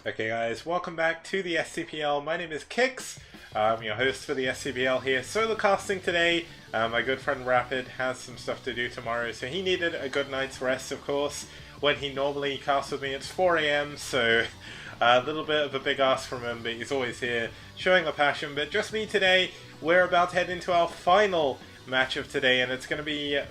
Okay guys, welcome back to the STPL. My name is Kix. I'm your host for the STPL here. Solo casting today. My good friend Rapid has some stuff to do tomorrow, so he needed a good night's rest, of course. When he normally casts with me, it's 4 AM, so a little bit of a big ask from him, but he's always here showing a passion. But just me today. We're about to head into our final match of today, and it's going to be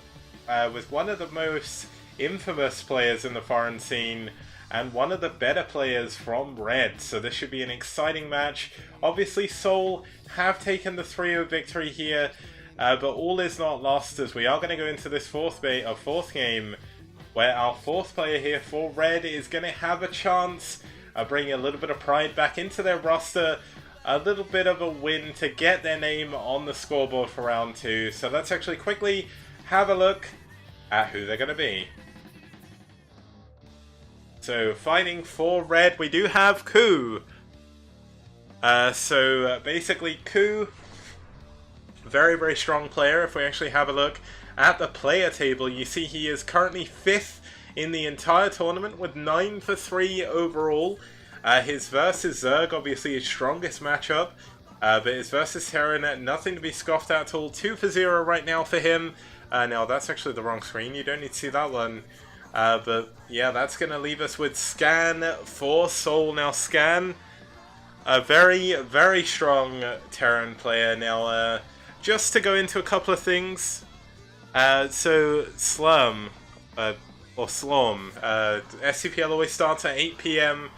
with one of the most infamous players in the foreign scene, and one of the better players from Red, so this should be an exciting match. Obviously SouL have taken the 3-0 victory here, but all is not lost, as we are going to go into this fourth game, where our fourth player here for Red is going to have a chance of bringing a little bit of pride back into their roster, a little bit of a win to get their name on the scoreboard for round 2. So let's actually quickly have a look at who they're going to be. So, fighting for Red, we do have KuH. Basically, KuH, very, very strong player. If we actually have a look at the player table, you see he is currently 5th in the entire tournament with 9 for 3 overall. His versus Zerg, obviously his strongest matchup. But his versus Terran, nothing to be scoffed at all. 2 for 0 right now for him. Now, that's actually the wrong screen. You don't need to see that one. But yeah, that's going to leave us with Scan for SouL. Now Scan, a very, very strong Terran player. Now, just to go into a couple of things. So Slum, or Slom, STPL always starts at 8 PM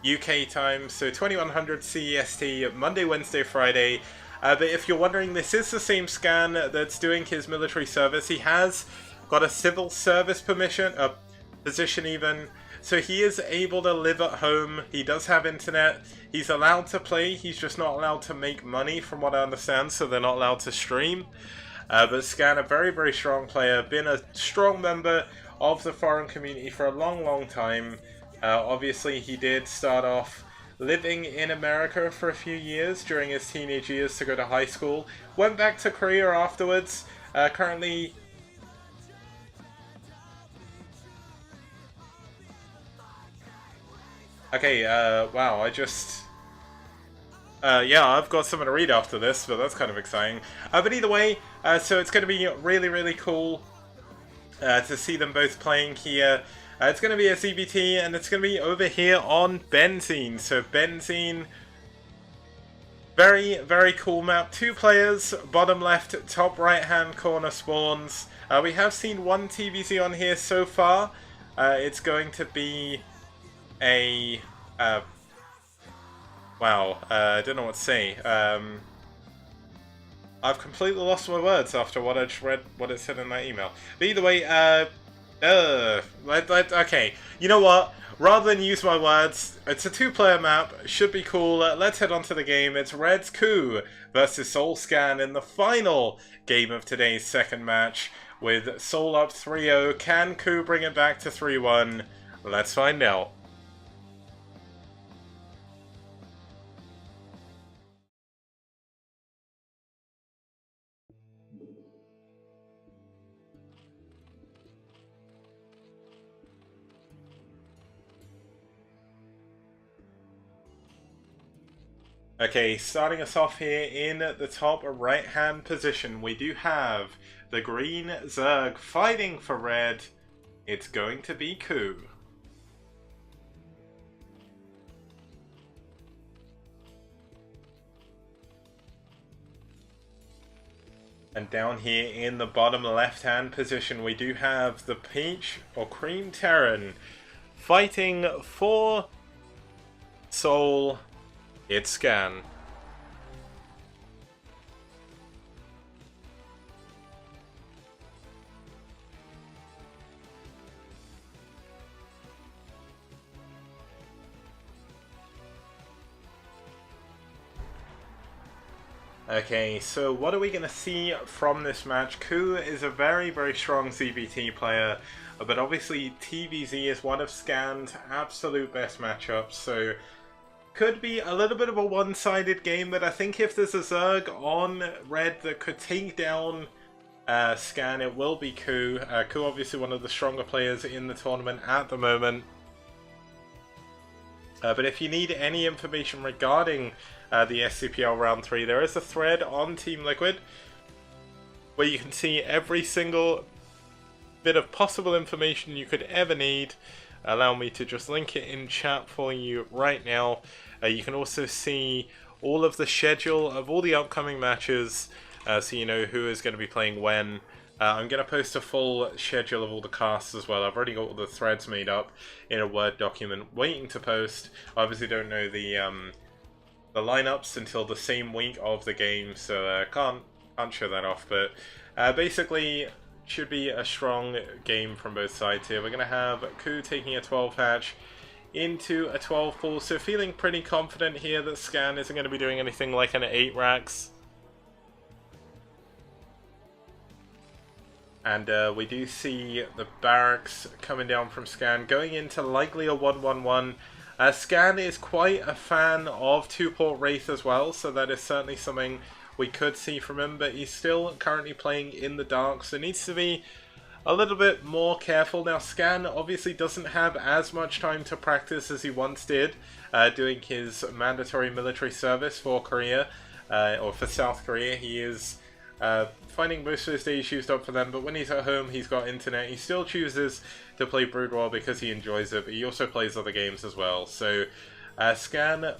UK time, so 2100 CEST, Monday, Wednesday, Friday. But if you're wondering, this is the same Scan that's doing his military service. He has got a civil service position even, so he is able to live at home. He does have internet. He's allowed to play. He's just not allowed to make money, from what I understand, so they're not allowed to stream. But Scan, a very, very strong player, been a strong member of the foreign community for a long, long time. Obviously, he did start off living in America for a few years during his teenage years to go to high school. Went back to Korea afterwards. Currently, okay, wow, yeah, I've got something to read after this, but that's kind of exciting. But either way, so it's going to be really, really cool to see them both playing here. It's going to be a CBT, and it's going to be over here on Benzene. So Benzene, very, very cool map. 2 players, bottom left, top right hand corner spawns. We have seen one TVZ on here so far. It's going to be a wow, I don't know what to say. I've completely lost my words after what I just read, what it said in that email. But either way, okay, you know what? Rather than use my words, it's a 2-player map, should be cool. Let's head on to the game. It's Red's KuH versus SouL Scan in the final game of today's second match, with SouL up 3-0. Can KuH bring it back to 3-1? Let's find out. Okay, starting us off here in the top right-hand position, we do have the green Zerg fighting for Red. It's going to be KuH. And down here in the bottom left-hand position, we do have the Peach or Cream Terran fighting for SouL. It's Scan. Okay, so what are we going to see from this match? KuH is a very, very strong CBT player, but obviously TVZ is one of Scan's absolute best matchups, so could be a little bit of a one-sided game, but I think if there's a Zerg on Red that could take down Scan, it will be KuH. KuH obviously one of the stronger players in the tournament at the moment. But if you need any information regarding the STPL Round 3, there is a thread on Team Liquid where you can see every single bit of possible information you could ever need. Allow me to just link it in chat for you right now. You can also see all of the schedule of all the upcoming matches, so you know who is going to be playing when. I'm going to post a full schedule of all the casts as well. I've already got all the threads made up in a Word document waiting to post. I obviously don't know the lineups until the same week of the game, so can't show that off. But basically, should be a strong game from both sides here. We're going to have KuH taking a 12 hatch into a 12 pool, so feeling pretty confident here that Scan isn't going to be doing anything like an 8 racks. And we do see the barracks coming down from Scan, going into likely a 1-1-1. Scan is quite a fan of 2-port Wraith as well, so that is certainly something we could see from him, but he's still currently playing in the dark, so needs to be a little bit more careful. Now, Scan obviously doesn't have as much time to practice as he once did, doing his mandatory military service for Korea, or for South Korea. He is finding most of his days used up for them, but when he's at home, he's got internet. He still chooses to play Brood War because he enjoys it, but he also plays other games as well. So, Scan,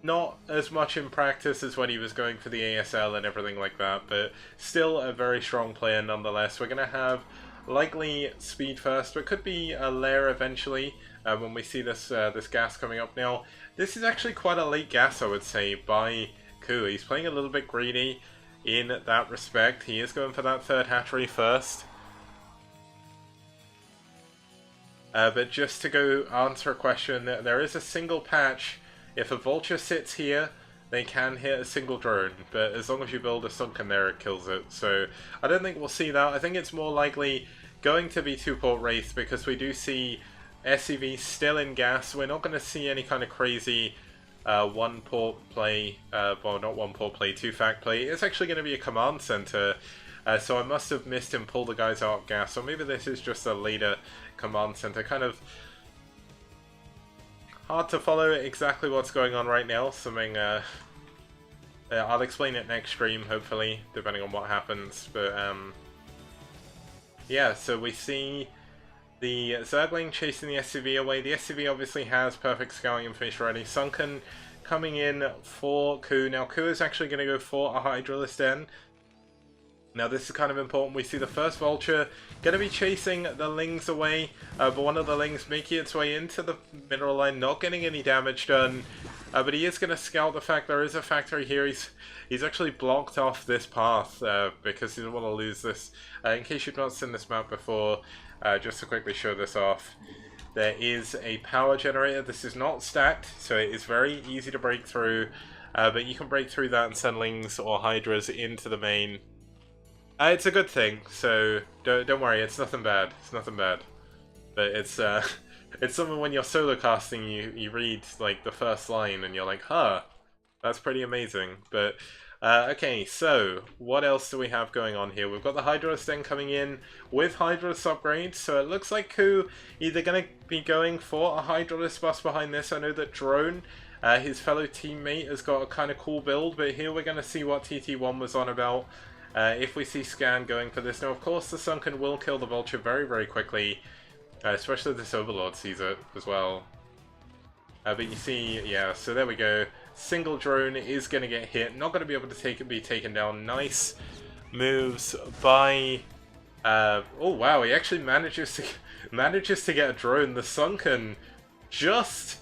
not as much in practice as when he was going for the ASL and everything like that, but still a very strong player nonetheless. We're going to have likely speed first, but could be a lair eventually when we see this this gas coming up. Now, this is actually quite a late gas, I would say, by KuH. He's playing a little bit greedy in that respect. He is going for that third hatchery first. But just to go answer a question, there is a single patch. If a vulture sits here, they can hit a single drone, but as long as you build a sunken there, it kills it. So I don't think we'll see that. I think it's more likely going to be 2-port Wraith, because we do see SCV still in gas. We're not going to see any kind of crazy 1-port play, well, not 1-port play, 2-fact play. It's actually going to be a command center, so I must have missed him pull the guys out of gas, or maybe this is just a later command center. Kind of hard to follow exactly what's going on right now. Something I'll explain it next stream, hopefully, depending on what happens. But yeah, so we see the Zergling chasing the SCV away. The SCV obviously has perfect scouting information already. Sunken coming in for KuH. Now, KuH is actually going to go for a Hydralisk Den. Now, this is kind of important. We see the first Vulture going to be chasing the Lings away, but one of the Lings making its way into the mineral line, not getting any damage done. But he is going to scout the fact there is a factory here. He's actually blocked off this path because he doesn't want to lose this. In case you've not seen this map before, just to quickly show this off, there is a power generator. This is not stacked, so it is very easy to break through. But you can break through that and send Lings or Hydras into the main. It's a good thing, so don't worry. It's nothing bad. It's nothing bad. But it's it's something when you're solo casting, you read like the first line and you're like, huh, that's pretty amazing. But okay, so what else do we have going on here? We've got the Hydralisk Den coming in with Hydralisk upgrades, so it looks like KuH either going to be going for a Hydralisk bus behind this. I know that Drone, his fellow teammate, has got a kind of cool build, but here we're going to see what TT1 was on about. If we see Scan going for this. Now, of course, the Sunken will kill the Vulture very, very quickly, especially if this Overlord sees it as well. But you see, yeah, so there we go. Single drone is going to get hit, not going to be able to be taken down. Nice moves by... oh, wow, he actually manages to get a drone. The Sunken just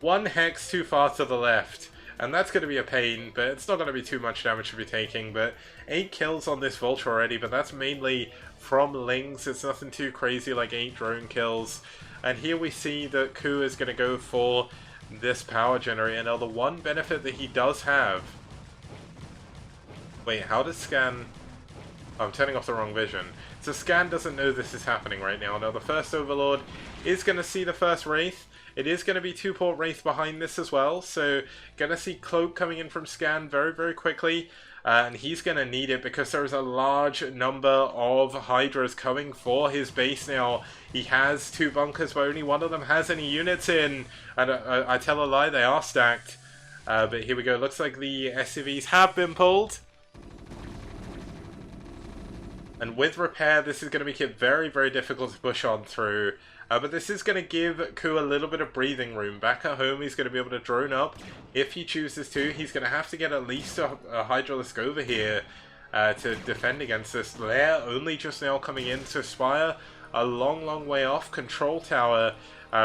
one hex too far to the left. And that's going to be a pain, but it's not going to be too much damage to be taking. But 8 kills on this Vulture already, but that's mainly from Lings. It's nothing too crazy like 8 drone kills. And here we see that KuH is going to go for this power generator. Now, the one benefit that he does have... Wait, how does Scan... Oh, I'm turning off the wrong vision. So Scan doesn't know this is happening right now. Now, the first Overlord is going to see the first Wraith. It is going to be 2-port Wraith behind this as well, so going to see Cloak coming in from Scan very, very quickly. and he's going to need it because there's a large number of Hydras coming for his base now. He has 2 bunkers, but only one of them has any units in. And I tell a lie, they are stacked. But here we go. Looks like the SCVs have been pulled. And with repair, this is going to make it very, very difficult to push on through. But this is going to give KuH a little bit of breathing room. Back at home, he's going to be able to drone up if he chooses to. He's going to have to get at least a Hydralisk over here to defend against this. Lair only just now coming in to Spire. A long, long way off. Control Tower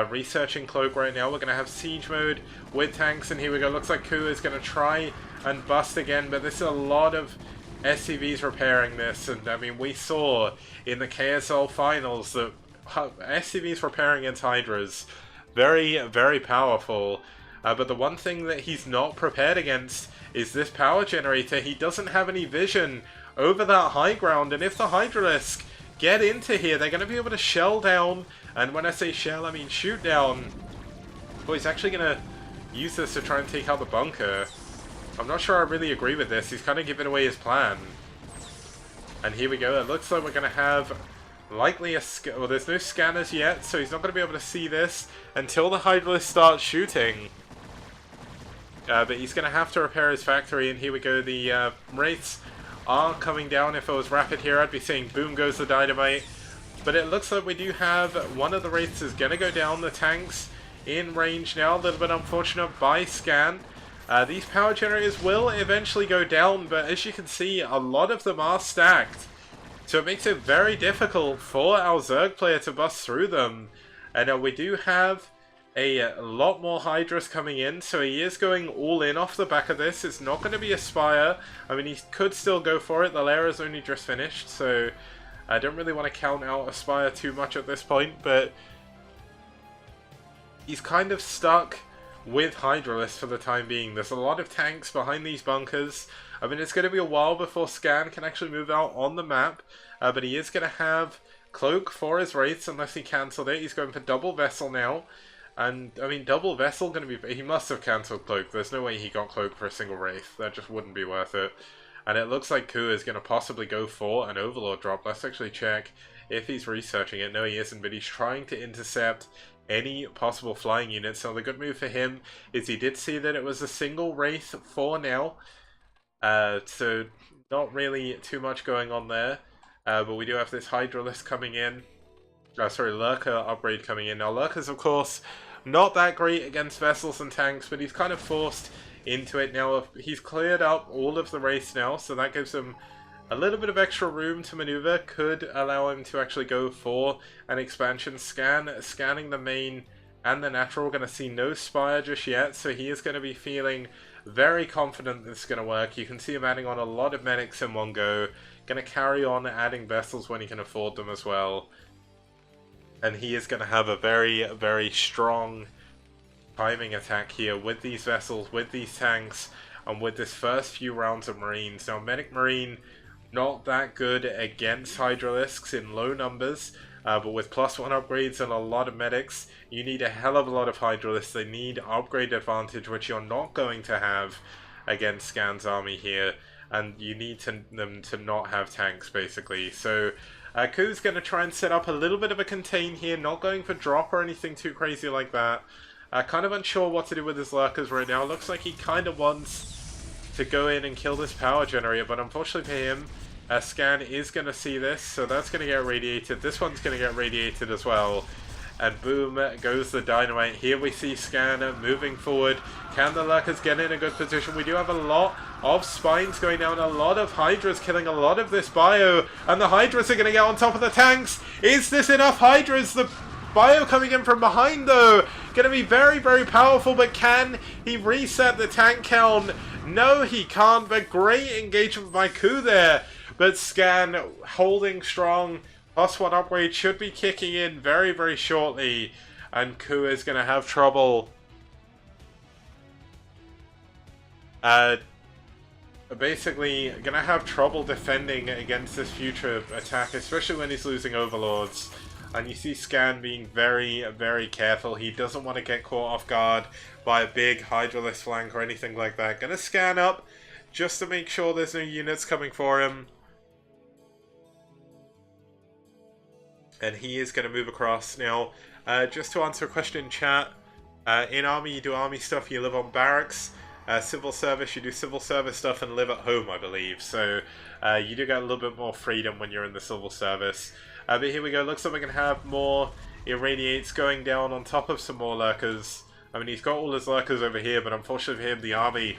researching Cloak right now. We're going to have Siege Mode with tanks. And here we go. Looks like KuH is going to try and bust again. But this is a lot of SCVs repairing this. And I mean, we saw in the KSL finals that SCVs repairing against Hydras, very, very powerful. But the one thing that he's not prepared against is this power generator. He doesn't have any vision over that high ground, and if the Hydralisk get into here, they're going to be able to shell down, and when I say shell, I mean shoot down. Oh, he's actually going to use this to try and take out the bunker. I'm not sure I really agree with this. He's kind of giving away his plan. And here we go. It looks like we're going to have likely well, there's no scanners yet, so he's not going to be able to see this until the Hydralisk starts shooting. But he's going to have to repair his factory, and here we go. The wraiths are coming down. If it was rapid here, I'd be saying boom goes the dynamite. But it looks like we do have one of the wraiths is going to go down. The tank's in range now. A little bit unfortunate by scan. These power generators will eventually go down, but as you can see, a lot of them are stacked. So it makes it very difficult for our Zerg player to bust through them. And we do have a lot more Hydras coming in, so he is going all in off the back of this. It's not going to be a Spire. I mean, he could still go for it. The lair is only just finished, so I don't really want to count out a Spire too much at this point, but he's kind of stuck with Hydralisk for the time being. There's a lot of tanks behind these bunkers. I mean, it's going to be a while before Scan can actually move out on the map, but he is going to have Cloak for his Wraiths unless he cancelled it. He's going for Double Vessel now, and I mean, Double Vessel going to be... he must have cancelled Cloak. There's no way he got Cloak for a single Wraith. That just wouldn't be worth it. And it looks like KuH is going to possibly go for an Overlord drop. Let's actually check if he's researching it. No, he isn't, but he's trying to intercept any possible flying units. So the good move for him is he did see that it was a single Wraith for now. So not really too much going on there. But we do have this Hydralisk coming in. Sorry, Lurker upgrade coming in. Now Lurker's of course not that great against vessels and tanks, but he's kind of forced into it now. He's cleared up all of the race now, so that gives him a little bit of extra room to maneuver. Could allow him to actually go for an expansion scanning the main and the natural. We're going to see no Spire just yet, so he is going to be feeling very confident this is going to work. You can see him adding on a lot of medics in one go. Going to carry on adding vessels when he can afford them as well. And he is going to have a very, very strong timing attack here with these vessels, with these tanks, and with this first few rounds of Marines. Now, Medic Marine, not that good against Hydralisks in low numbers, but with +1 upgrades and a lot of medics, you need a hell of a lot of Hydralisks. They need upgrade advantage, which you're not going to have against Scan's army here, and you need them to not have tanks, basically. So KuH's going to try and set up a little bit of a contain here, not going for drop or anything too crazy like that. Kind of unsure what to do with his Lurkers right now. Looks like he kind of wants to go in and kill this power generator, but unfortunately for him, Scan is going to see this, so that's going to get radiated. This one's going to get radiated as well. And boom goes the dynamite. Here we see Scan moving forward. Can the Lurkers get in a good position? We do have a lot of Spines going down, a lot of Hydras killing a lot of this bio, and the Hydras are going to get on top of the tanks. Is this enough Hydras? The bio coming in from behind though, going to be very, very powerful, but can he reset the tank count? No, he can't, but great engagement by KuH there. But Scan holding strong. +1 upgrade should be kicking in very, very shortly, and KuH is going to have trouble. Basically, going to have trouble defending against this future attack, especially when he's losing Overlords. And you see Scan being very, very careful. He doesn't want to get caught off guard by a big Hydralisk flank or anything like that. Going to scan up just to make sure there's no units coming for him. And he is going to move across. Now, just to answer a question in chat, in army you do army stuff, you live on barracks. Civil service, you do civil service stuff and live at home, I believe. So you do get a little bit more freedom when you're in the civil service. But here we go. Looks like we're going to have more irradiates going down on top of some more lurkers. I mean, he's got all his lurkers over here, but unfortunately for him, the army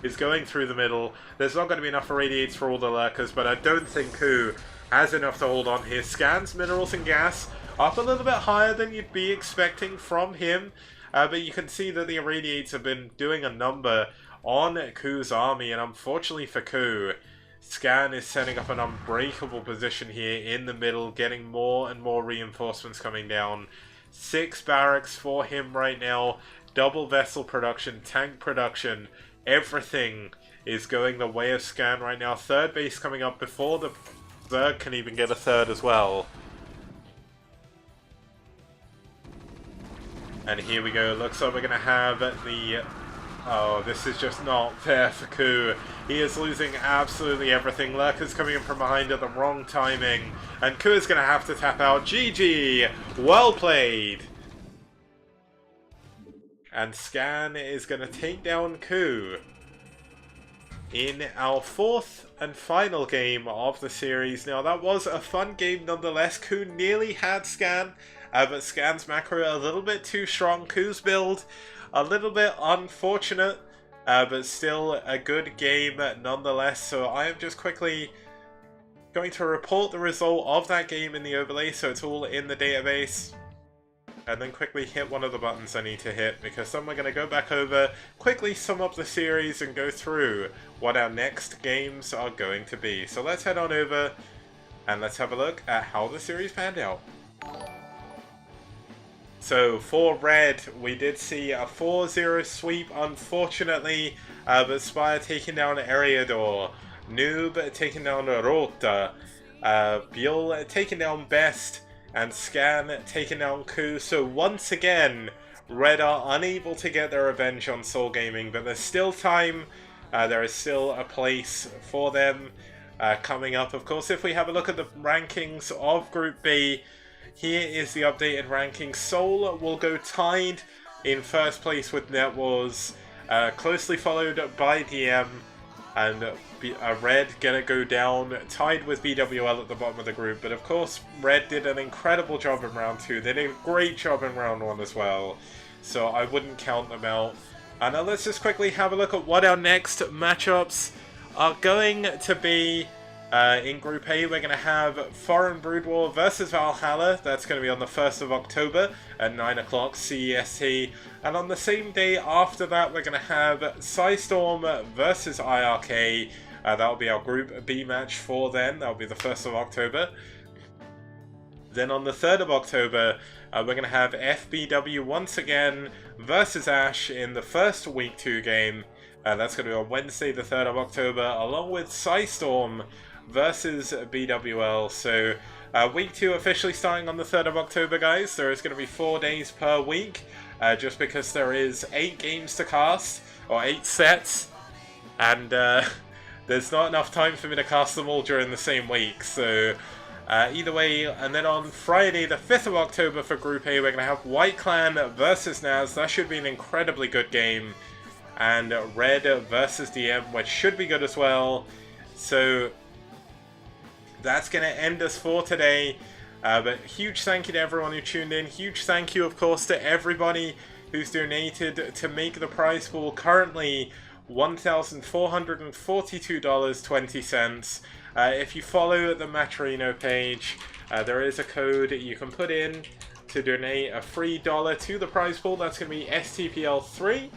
is going through the middle. There's not going to be enough irradiates for all the lurkers, but I don't think KuH has enough to hold on. His scans, minerals, and gas up a little bit higher than you'd be expecting from him. But you can see that the irradiates have been doing a number on KuH's army, and unfortunately for KuH, Scan is setting up an unbreakable position here in the middle, getting more and more reinforcements coming down. 6 barracks for him right now, double vessel production, tank production, everything is going the way of Scan right now. Third base coming up before the Zerg can even get a third as well. And here we go, looks like we're going to have the... Oh, this is just not fair for KuH. He is losing absolutely everything. Lurker's coming in from behind at the wrong timing. And KuH is going to have to tap out. GG! Well played! And Scan is going to take down KuH in our 4th and final game of the series. Now, that was a fun game nonetheless. KuH nearly had Scan, but Scan's macro a little bit too strong. KuH's build a little bit unfortunate, but still a good game nonetheless. So I am just quickly going to report the result of that game in the overlay, so it's all in the database. And then quickly hit one of the buttons I need to hit, because then we're going to go back over, quickly sum up the series and go through what our next games are going to be. So let's head on over and let's have a look at how the series panned out. So for Red, we did see a 4-0 sweep, unfortunately, but Spire taking down Eriador, Noob taking down Rota, Bjol taking down Best, and Scan taking down KuH. So once again, Red are unable to get their revenge on SouL Gaming, but there's still time, there is still a place for them coming up. Of course, if we have a look at the rankings of Group B, here is the updated ranking. SouL will go tied in first place with NetWars, closely followed by DM, and Red gonna go down, tied with BWL at the bottom of the group. But of course, Red did an incredible job in round 2. They did a great job in round 1 as well, so I wouldn't count them out. And now let's just quickly have a look at what our next matchups are going to be. In Group A, we're going to have Foreign Brood War versus Valhalla. That's going to be on the 1st of October at 9 o'clock CEST. And on the same day after that, we're going to have Psystorm versus IRK. That'll be our Group B match for then. That'll be the 1st of October. Then on the 3rd of October, we're going to have FBW once again versus Ash in the first Week 2 game. That's going to be on Wednesday, the 3rd of October, along with Psystorm versus BWL. So Week 2 officially starting on the 3rd of October, guys. There is going to be 4 days per week, just because there is 8 games to cast, or 8 sets, and there's not enough time for me to cast them all during the same week. So either way, and then on Friday the 5th of October for Group A, we're going to have White Clan versus Naz. That should be an incredibly good game. And Red versus DM, which should be good as well. So that's going to end us for today. But huge thank you to everyone who tuned in. Huge thank you, of course, to everybody who's donated to make the prize pool currently $1,442.20. If you follow the Matrino page, there is a code you can put in to donate a free $1 to the prize pool. That's going to be STPL3.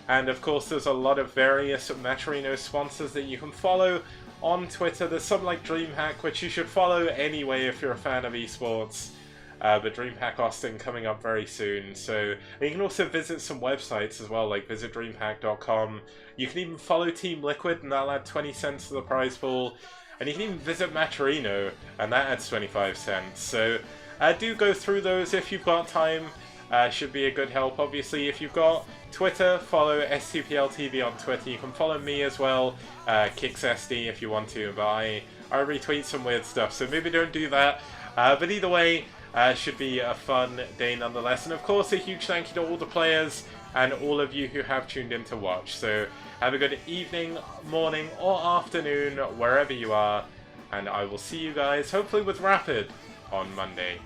And of course, there's a lot of various Matrino sponsors that you can follow on Twitter. There's some like DreamHack, which you should follow anyway if you're a fan of esports. But DreamHack Austin coming up very soon. So you can also visit some websites as well, like visit dreamhack.com. You can even follow Team Liquid, and that'll add 20 cents to the prize pool. And you can even visit Matrino, and that adds 25 cents. So do go through those if you've got time. Should be a good help. Obviously, if you've got Twitter, follow STPL TV on Twitter. You can follow me as well, KicksSD if you want to, but I retweet some weird stuff, so maybe don't do that. But either way, should be a fun day nonetheless. And of course, a huge thank you to all the players and all of you who have tuned in to watch. So have a good evening, morning, or afternoon, wherever you are. And I will see you guys, hopefully with Rapid, on Monday.